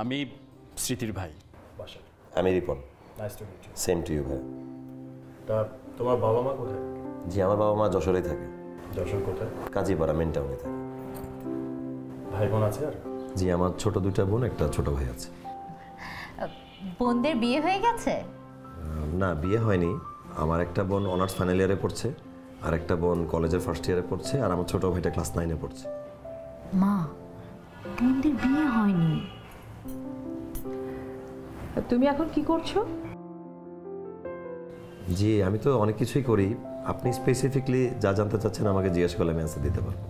আমি স্মৃতির ভাই। বাসা আমি Ripon. Nice to meet you. Same to you ভাই। তা তোমার বাবা মা কোথায়? জি আমার বাবা মা যশোরেই থাকে। যশোর কোথায়? কাজীপাড়া মেন টাউনে থাকে। ভাই বোন আছে আর? জি আমার ছোট দুইটা বোন একটা ছোট ভাই আছে। বোনদের বিয়ে হয়ে গেছে? না বিয়ে হয়নি। আমার একটা বোন অনার্স ফাইনাল ইয়ারে পড়ছে, আর একটা বোন কলেজের ফার্স্ট ইয়ারে পড়ছে, আর আমার ছোট ভাইটা ক্লাস 9-এ পড়ছে। মা, বোনদের বিয়ে হয়নি। তুমি এখন কি করছো? জি আমি তো অনেক কিছুই করি। আপনি স্পেসিফিকলি যা জানতে চাচ্ছেন আমাকে জিজ্ঞেস করলে আমি অ্যান্সার দিতে পারবো।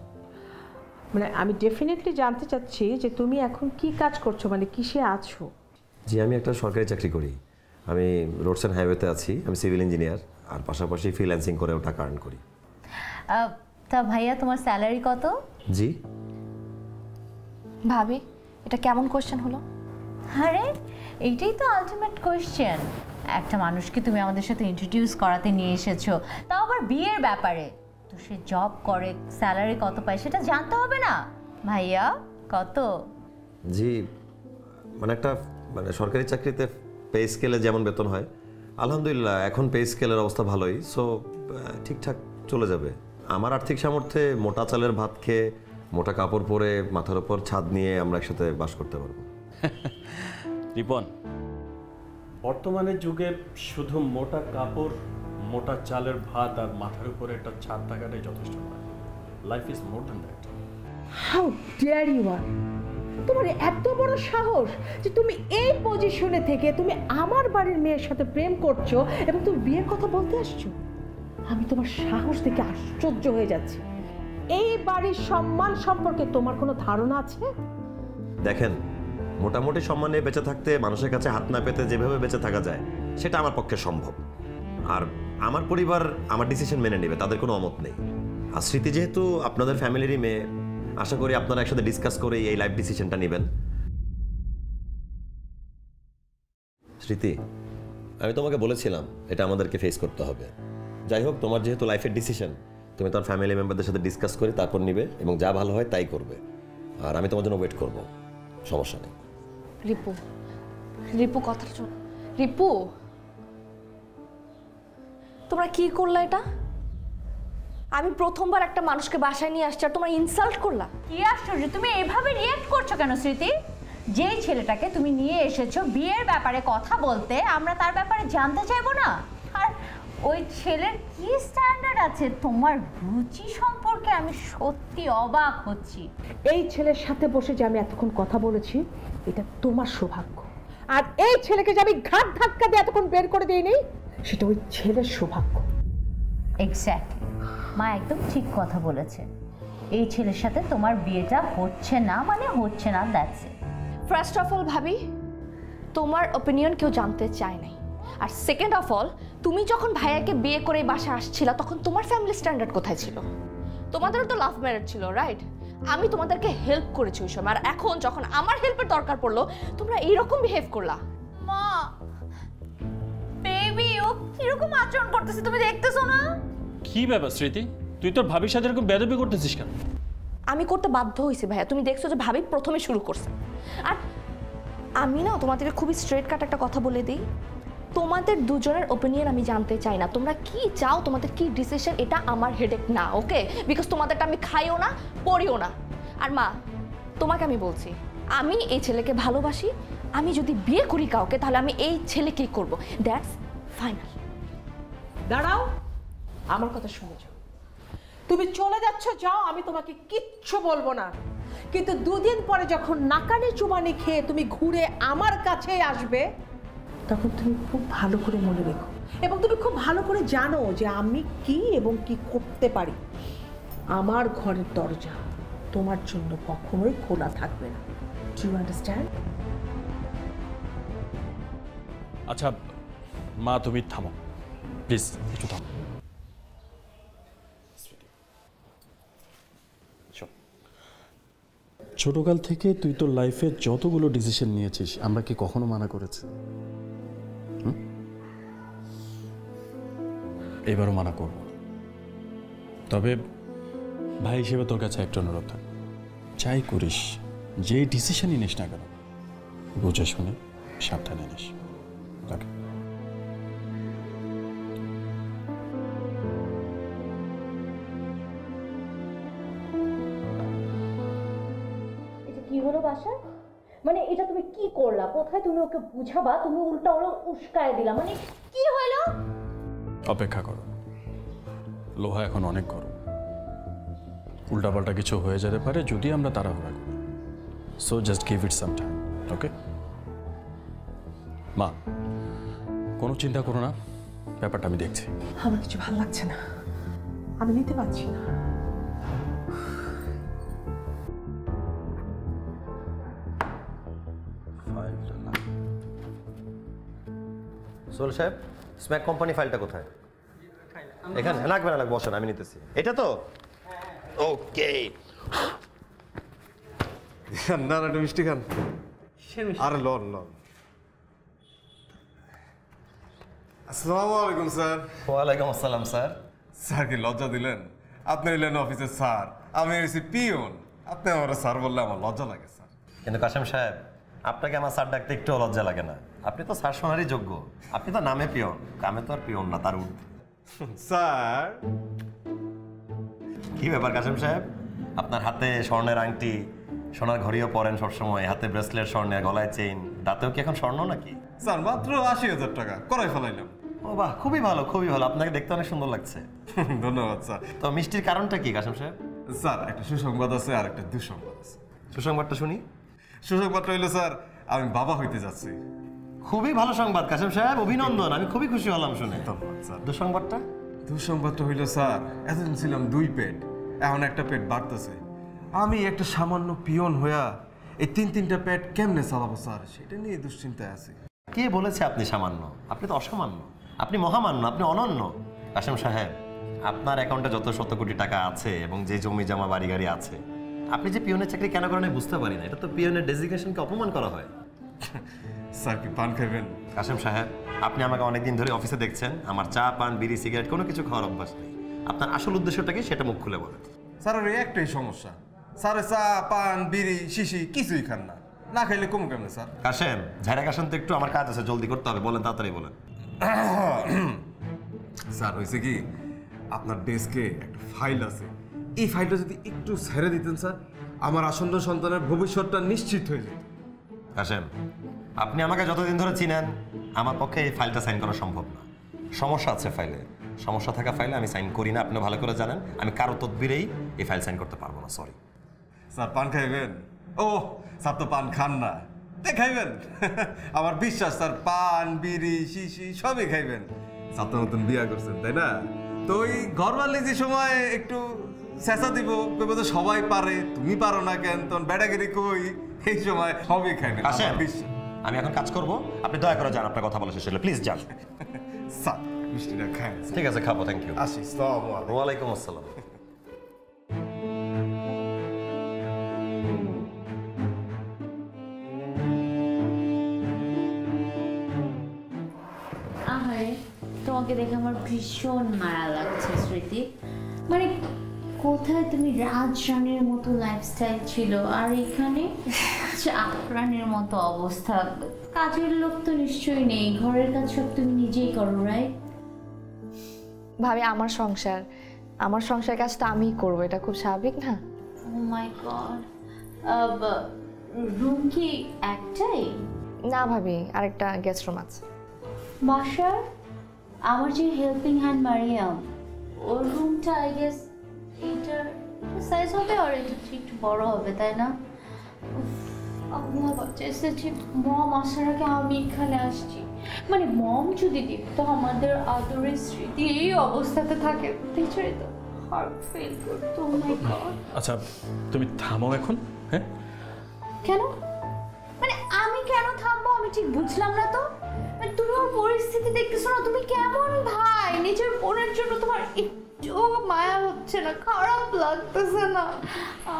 মানে আমি ডেফিনেটলি জানতে চাচ্ছি যে তুমি এখন কি কাজ করছো, মানে কিসে আছো? জি আমি একটা সরকারি চাকরি করি। আমি রোডস অ্যান্ড হাইওয়েতে আছি। আমি সিভিল ইঞ্জিনিয়ার, আর পাশাপাশি ফ্রিল্যান্সিং করেও টাকা আর্ন করি। তা ভাইয়া তোমার স্যালারি কত? জি ভাবি এটা কেমন কোশ্চেন হলো? আরে এইটাই তো আলটিমেট কোয়েশ্চেন। একটা মানুষকে তুমি আমাদের সাথে ইন্ট্রোডিউস করাতে নিয়ে এসেছো, তাও আবার বিয়ের ব্যাপারে। তো সে জব করে, স্যালারি কত পায় সেটা জানতে হবে না? ভাইয়া কত? জি মানে একটা সরকারি চাকরিতে পে স্কেলে যেমন বেতন হয়, আলহামদুলিল্লাহ এখন পে স্কেলের অবস্থা ভালোই। সো ঠিকঠাক চলে যাবে। আমার আর্থিক সামর্থ্যে মোটা চালের ভাত খেয়ে, মোটা কাপড় পরে, মাথার উপর ছাদ নিয়ে আমরা একসাথে বাস করতে পারবো। রিপন, বর্তমানের যুগে শুধু মোটা কাপড়, মোটা চালের ভাত আর মাথার উপরে একটা ছাদ থাকাটাই যথেষ্ট নয়। Life is more than that. How dare you আর! তোমার এত বড় সাহস যে তুমি এই পজিশনে থেকে তুমি আমার বাড়ির মেয়ের সাথে প্রেম করছো এবং তুমি বিয়ের কথা বলতে আসছো। আমি তোমার সাহস দেখে আশ্চর্য হয়ে যাচ্ছি। এই বাড়ির সম্মান সম্পর্কে তোমার কোনো ধারণা আছে? দেখেন, মোটামুটি সম্মান নিয়ে বেঁচে থাকতে মানুষের কাছে হাত না পেতে যেভাবে বেঁচে থাকা যায় সেটা আমার পক্ষে সম্ভব। আর আমার পরিবার আমার ডিসিশন মেনে নেবে, তাদের কোনো অমত নেই। আর স্মৃতি যেহেতু আপনাদের ফ্যামিলিরই মেয়ে, আশা করি আপনারা একসাথে ডিসকাস করে এই লাইফ ডিসিশনটা নেবেন। স্মৃতি, আমি তোমাকে বলেছিলাম এটা আমাদেরকে ফেস করতে হবে। যাই হোক, তোমার যেহেতু লাইফের ডিসিশন, তুমি তোমার ফ্যামিলি মেম্বারদের সাথে ডিসকাস করে তারপর নিবে, এবং যা ভালো হয় তাই করবে। আর আমি তোমার জন্য ওয়েট করব, সমস্যা নেই। রিপু, রিপু কথাটা শোন। রিপু, তোমরা কি করলা এটা? আমি প্রথমবার একটা মানুষকে বাসায় নিয়ে আসছি আর তোমরা ইনসাল্ট করলা। কি আশ্চর্য, তুমি এভাবে রিঅ্যাক্ট করছো কেন স্মৃতি? যেই ছেলেটাকে তুমি নিয়ে এসেছো বিয়ের ব্যাপারে কথা বলতে, আমরা তার ব্যাপারে জানতে চাইবো না? আর ওই ছেলের কি স্ট্যান্ডার্ড আছে? তোমার রুচি সম্পর্কে আমি সত্যি অবাক হচ্ছি। এই ছেলের সাথে বসে যে আমি এতক্ষণ কথা বলেছি, এটা তোমার সৌভাগ্য। আর এই ছেলেকে যে আমি ঘাট ধাক্কা দিয়ে এতক্ষণ বের করে দিইনি, সেটা ওই ছেলের সৌভাগ্য। এক্স্যাক্টলি, মা একদম ঠিক কথা বলেছে। এই ছেলের সাথে তোমার বিয়েটা হচ্ছে না মানে হচ্ছে না, that's it. First of all ভাবি, তোমার ওপিনিয়ন কেউ জানতে চায় নাই। আর সেকেন্ড অফ অল, তুমি যখন ভাইয়াকে বিয়ে করে বাসা আসছিলা তখন তোমার ফ্যামিলি স্ট্যান্ডার্ড কোথায় ছিল? তোমাদেরও তো লাভ ম্যারেজ ছিল, রাইট? আমি তোমাদেরকে হেল্প করেছি ওই সময়, আর এখন যখন আমার হেল্পের দরকার পড়লো তোমরা এইরকম বিহেভ করলা। মা, বেবি ও কিরকম আচরণ করতেছে তুমি দেখতেছো না? কি ব্যাপার স্মৃতি, তুই তোর ভাবির সাথে এরকম বেয়াদবি করতেছিস কেন? আমি করতে বাধ্য হয়েছি ভাইয়া, তুমি দেখছো যে ভাবি প্রথমে শুরু করছে। আর আমি না তোমাদেরকে খুবই স্ট্রেট কাট একটা কথা বলে দিই, তোমাদের দুজনের ওপিনিয়ন আমি জানতে চাই না। তোমরা কি চাও, তোমাদের কি ডিসিশন, এটা আমার হেডেক না, ওকে? বিকজ তোমাদেরটা আমি খাইও না, পড়িও না। আর মা, তোমাকে আমি বলছি, আমি এই ছেলেকে ভালোবাসি। আমি যদি বিয়ে করি কাউকে, তাহলে আমি এই ছেলেকেই করব, দ্যাটস ফাইনাল। দাঁড়াও, আমার কথা শুনেছ? তুমি চলে যাচ্ছ, যাও, আমি তোমাকে কিচ্ছু বলবো না। কিন্তু দুদিন পরে যখন নাকানি চুবানি খেয়ে তুমি ঘুরে আমার কাছে আসবে, তখন তুমি খুব ভালো করে মনে রেখো, এবং তুমি খুব ভালো করে জানো যে আমি কি এবং কি করতে পারি। আমার ঘরের দরজা তোমার জন্য কখনোই খোলা থাকবে না। Do you understand? আচ্ছা মা, তুমি থামো প্লিজ, একটু থামো। ছোটকাল থেকে তুই তোর লাইফে যতগুলো ডিসিশন নিয়েছিস, আমরা কি কখনো মানা করেছি? এবারও মানা করব। তবে ভাই হিসেবে তোর কাছে একটা অনুরোধ, চাই করিস, যে ডিসিশনই নিস না কেন, বুঝে শুনে সাবধানে নিস। ওকে। এটা কি হলো বাসা? মানে এটা তুমি কি করলা? কোথায় তুমি ওকে বুঝাবা, তুমি উল্টা ওরা উস্কায় দিলা, মানে কি হলো? অপেক্ষা করো, লোহা এখন অনেক গরম, উল্টাপাল্টা কিছু হয়ে যেতে পারে যদি আমরা তাড়াহুড়া করি। So just give it some time. Okay মা, কোনো চিন্তা করো না, ব্যাপারটা আমি দেখছি। আমার কিছু ভালো লাগছে না, আমি নিতে পারছি না। সোহেল সাহেব, স্ম্যাক কোম্পানি ফাইলটা কোথায়? এখানে লাগবে না, লাগবে, বসেন, আমি নিতেছি। এটা তো ওকে। না না, একটু মিষ্টি খান। আরে লন লন। আসসালামু আলাইকুম স্যার। ওয়ালাইকুম আসসালাম স্যার। স্যার কি লজ্জা দিলেন? আপনি এলেন অফিসের স্যার, আমি এসেছি পিওন। আপনি আমার স্যার বললে আমার লজ্জা লাগে স্যার। কিন্তু কাশেম সাহেব, আপনাকে আমার স্যার ডাকতে একটু লজ্জা লাগে না? আপনি তো স্যার শোনারই যোগ্য। আপনি তো নামে পিওন, কামে তো আর পিওন না, তার ঊর্ধ্বে। স্যার কি ব্যাপার কাশেম সাহেব, আপনার হাতে স্বর্ণের আংটি, সোনার ঘড়িও পরেন সবসময়, হাতে ব্রেসলেট স্বর্ণের, গলায় চেইন, দাঁতেও কি এখন স্বর্ণ নাকি? স্যার মাত্র 80,000 টাকা করাই ফেলাইলাম। ও বাহ, খুবই ভালো, খুবই ভালো, আপনাকে দেখতে অনেক সুন্দর লাগছে। ধন্যবাদ স্যার। তো মিষ্টির কারণটা কি কাশেম সাহেব? স্যার একটা সুসংবাদ আছে আর একটা দুঃসংবাদ আছে। সুসংবাদটা শুনি। সুসংবাদটা হইলো স্যার, আমি বাবা হইতে যাচ্ছি। খুবই ভালো সংবাদ কাশেম সাহেব, অভিনন্দন, আমি খুবই খুশি হলাম শুনে। ধন্যবাদ স্যার। দুঃসংবাদটা? দুঃসংবাদটা হইলো স্যার, এতদিন ছিলাম 2 পেট, এখন একটা পেট বাড়তেছে। আমি একটা সামান্য পিয়ন হইয়া এই 3-3টা পেট কেমনে চালাবো স্যার, সেটা নিয়ে দুশ্চিন্তায় আছি। কে বলেছে আপনি সামান্য? আপনি তো অসামান্য, আপনি মহামান্য, আপনি অনন্য। কাশেম সাহেব, আপনার অ্যাকাউন্টে যত শত কোটি টাকা আছে এবং যে জমি জমা বাড়ি গাড়ি আছে, আপনি যে পিয়নের চাকরি কেন করেন বুঝতে পারি না। এটা তো পিয়নের ডেজিগনেশনকে অপমান করা হয়। স্যার কি পান খাইবেন? কাশেম সাহেব, আপনি আমাকে অনেকদিন ধরে অফিসে দেখছেন, আমার চা পান বিড়ি সিগারেট কোনো কিছু খাওয়ার অভ্যাস নেই। আপনার আসল উদ্দেশ্যটা কি সেটা মুখ খুলে বলেন। স্যার ওর একটাই সমস্যা, স্যার চা পান বিড়ি শিশি কিছুই খান না, না খাইলে কম কেমনে স্যার? কাশেম, ঝাড়া কাশেম তো একটু আমার কাজ আছে, জলদি করতে হবে, বলেন, তাড়াতাড়ি বলেন। স্যার হয়েছে কি, আপনার ডেস্কে একটা ফাইল আছে, এই ফাইলটা যদি একটু ছেড়ে দিতেন স্যার, আমার আসন্ন সন্তানের ভবিষ্যৎটা নিশ্চিত হয়ে যেত। কাশেম, আপনি আমাকে যতদিন ধরে চিনেন, আমার পক্ষে এই ফাইলটা সাইন করা সম্ভব না। সমস্যা আছে ফাইলে, সমস্যা থাকা ফাইলে আমি সাইন করি না, আপনি ভালো করে জানেন। আমি কারো তদবিরেই এই ফাইল সাইন করতে পারবো না, সরি। স্যার পান খাইবেন? ও স্যার তো পান খান না, খাইবেন? আমার বিশ্বাস স্যার পান বিড়ি শিশি সবই খাইবেন। স্যার তো নতুন বিয়া করছেন তাই না? তো ওই ঘরবালি যে সময় একটু চেঁচা দিব, কইব তো সবাই পারে তুমি পারো না কেন, তখন বেড়াগিরি কই, এই সময় সবই খাইবেন। কাশেম, আমার বিশ্বাস। আমি এখন কাজ করব, আপনি দয়া করে যান, আপনার কথা বলা শেষ হলো, প্লিজ যান। স্যার মিষ্টিটা খায়। ঠিক আছে, খাবো, থ্যাংক ইউ। আসি, আসসালামু আলাইকুম। ওয়ালাইকুম আসসালাম। আহারে, তোমাকে দেখে আমার ভীষণ মায়া লাগছে স্মৃতি। মানে কোথায় তুমি রাজরানীর মতো লাইফস্টাইল ছিল, আর এখানে চাকরানির মতো অবস্থা। কাজের লোক তো নিশ্চয়ই নেই, ঘরের কাজ সব তুমি নিজেই করো, রাইট? ভাবি, আমার সংসার কাজটা আমিই করবো, এটা খুব স্বাভাবিক না? ও মাই গড। রুম কি একটাই? না ভাবি, আরেকটা গেস্ট রুম আছে। বাসার আমার যে হেল্পিং হ্যান্ড মারিয়াম, ওর রুমটা আই গেস এইটার সাইজ হবে, আর এটা একটু বড় হবে, তাই না? আল্লাহ বাঁচাইছে, ঠিক মম আসার আগে আমি এখানে আসছি। মানে মম যদি দেখতো আমাদের আদরের স্মৃতি এই অবস্থাতে থাকে, টিচারে তো হার্ট ফেল করতো। ও মাই গড। আচ্ছা, তুমি থামো এখন। হ্যাঁ, কেন? মানে আমি কেন থামবো আমি ঠিক বুঝলাম না তো। মানে তুমি ওর পরিস্থিতি দেখতেছো না, তুমি কেমন ভাই, নিজের বোনের জন্য তোমার একটু মায়া হচ্ছে না, খারাপ লাগতেছে না?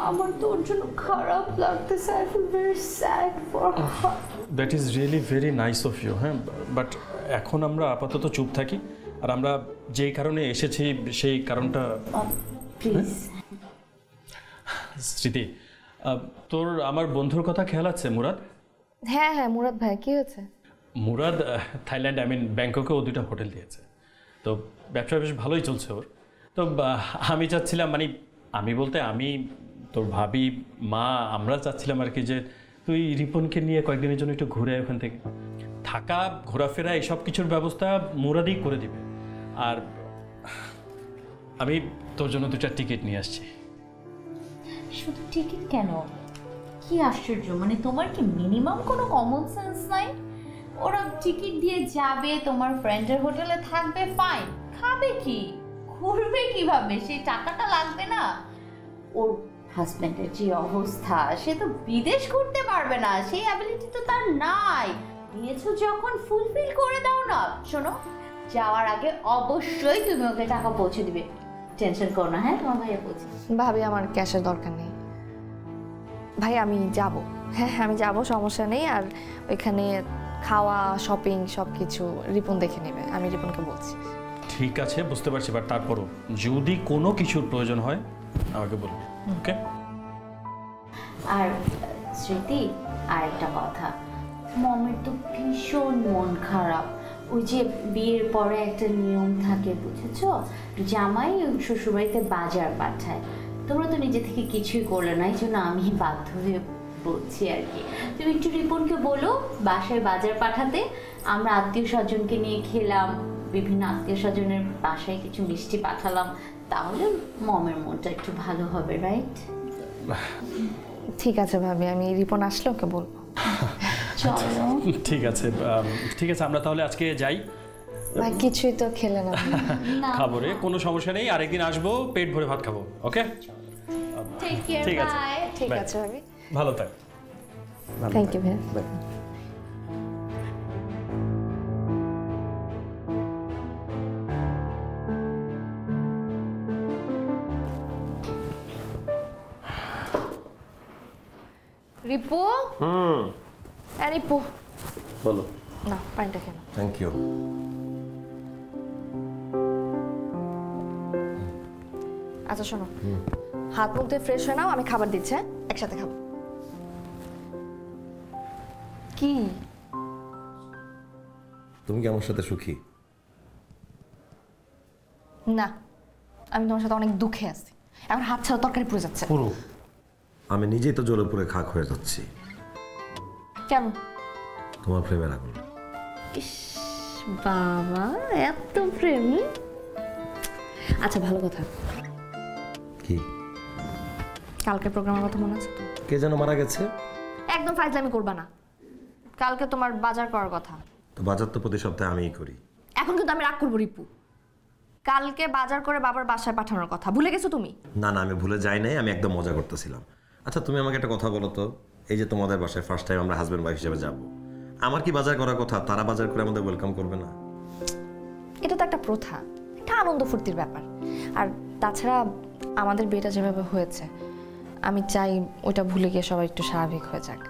আমার তো ওর জন্য খারাপ লাগতেছে। I feel very sad for her. That is really very nice of you. হ্যাঁ, বাট এখন আমরা আপাতত চুপ থাকি, আর আমরা যেই কারণে এসেছি সেই কারণটা প্লিজ। স্মৃতি, তোর আমার বন্ধুর কথা খেয়াল আছে মুরাদ? হ্যাঁ হ্যাঁ মুরাদ ভাই কি হয়েছে? মুরাদ থাইল্যান্ড ব্যাংককে ও 2টা হোটেল দিয়েছে, তো ব্যবসা বেশ ভালোই চলছে ওর। তো আমি চাচ্ছিলাম, আমি বলতে আমি, তোর ভাবি, মা, আমরা চাচ্ছিলাম আর কি যে তুই রিপনকে নিয়ে কয়েকদিনের জন্য একটু ঘুরে ওখান থেকে থাকা, ঘোরাফেরা, এইসব কিছুর ব্যবস্থা মুরাদই করে দিবে। আর আমি তোর জন্য 2টা টিকিট নিয়ে আসছি। শুধু টিকিট কেন? কি আশ্চর্য, মানে তোমার কি মিনিমাম কোনো কমন সেন্স নাই? ওরা টিকিট দিয়ে যাবে, তোমার ফ্রেন্ডের হোটেলে থাকবে, ফাইন, খাবে কি, ঘুরবে কিভাবে, সেই টাকাটা লাগবে না? ওর হাজব্যান্ডের যে অবস্থা, সে তো বিদেশ ঘুরতে পারবে না, সেই অ্যাবিলিটি তো তার নাই। দিয়েছো যখন ফুলফিল করে দাও না। শোনো, যাওয়ার আগে অবশ্যই তুমি ওকে টাকা পৌঁছে দিবে, টেনশন করো না। হ্যাঁ, তোমার ভাইয়া পৌঁছে। ভাবি আমার ক্যাশের দরকার নেই ভাই, আমি যাব। হ্যাঁ আমি যাব, সমস্যা নেই। আর ওইখানে খাওয়া, শপিং সব কিছু রিপন দেখে নেবে, আমি রিপনকে বলছি। ঠিক আছে, বুঝতে পারছি, বাট তারপরও যদি কোনো কিছুর প্রয়োজন হয় আমাকে বলবি, ওকে? আর স্মৃতি, আরেকটা কথা, মমের তো ভীষণ মন খারাপ। ওই যে বিয়ের পরে একটা নিয়ম থাকে, বুঝেছো, জামাই শ্বশুরবাড়িতে বাজার পাঠায়। তোমরা তো নিজে থেকে কিছুই করলে না, এই জন্য আমি বাধ্য হয়ে বলছি আর কি। তুমি একটু রিপনকে বলো বাসায় বাজার পাঠাতে। আমরা আত্মীয় স্বজনকে নিয়ে খেলাম, বিভিন্ন আত্মীয় স্বজনের বাসায় কিছু মিষ্টি পাঠালাম, তাহলে মমের মনটা একটু ভালো হবে, রাইট? ঠিক আছে ভাবি, আমি রিপন আসলে ওকে বলবো। চলো। ঠিক আছে, ঠিক আছে, আমরা তাহলে আজকে যাই। ভাই কিছুই তো খেলে না। খাবো রে, কোনো সমস্যা নেই, আরেকদিন আসবো, পেট ভরে ভাত খাবো, ওকে? টেক কেয়ার, ঠিক আছে। বাই। ঠিক Bye. আছে ভাবি, ভালো থাক। থ্যাংক ইউ ভাইয়া। রিপু, রিপু বলো। না পানিটা খেলো। Thank you. আচ্ছা শোনো, হাত মুখ দিয়ে ফ্রেশ হয়ে নাও, আমি খাবার দিচ্ছি, হ্যাঁ? একসাথে খাবো। কি তুমি কি আমার সাথে সুখী? না, আমি তোমার সাথে অনেক দুঃখে আছি। এখন হাত ছাড়া তরকারি পুড়ে যাচ্ছে। পুরো আমি নিজেই তো জ্বলে পুড়ে খাক হয়ে যাচ্ছি। কেন? তোমার প্রেমের আগুন। ইস বাবা, এত প্রেম। আচ্ছা ভালো কথা, কি? কালকে প্রোগ্রামের কথা মনে আছে তো? কে যেন মারা গেছে? একদম ফাইজলামি করবা না। কালকে তোমার বাজার করার কথা। তো বাজার তো প্রতি সপ্তাহে আমিই করি। এখন কিন্তু আমি রাগ করবো রিপু। কালকে বাজার করে বাবার বাসায় পাঠানোর কথা ভুলে গেছো তুমি? না না, আমি ভুলে যাই নাই, আমি একদম মজা করতেছিলাম। আচ্ছা তুমি আমাকে একটা কথা বলো তো, এই যে তোমাদের বাসায় ফার্স্ট টাইম আমরা হাজব্যান্ড ওয়াইফ হিসেবে যাব, আমার কি বাজার করার কথা? তারা বাজার করে আমাদের ওয়েলকাম করবে না? এটা তো একটা প্রথা, একটা আনন্দ ফুর্তির ব্যাপার। আর তাছাড়া আমাদের বিয়েটা যেভাবে হয়েছে, আমি চাই ওটা ভুলে গিয়ে সবাই একটু স্বাভাবিক হয়ে যাক।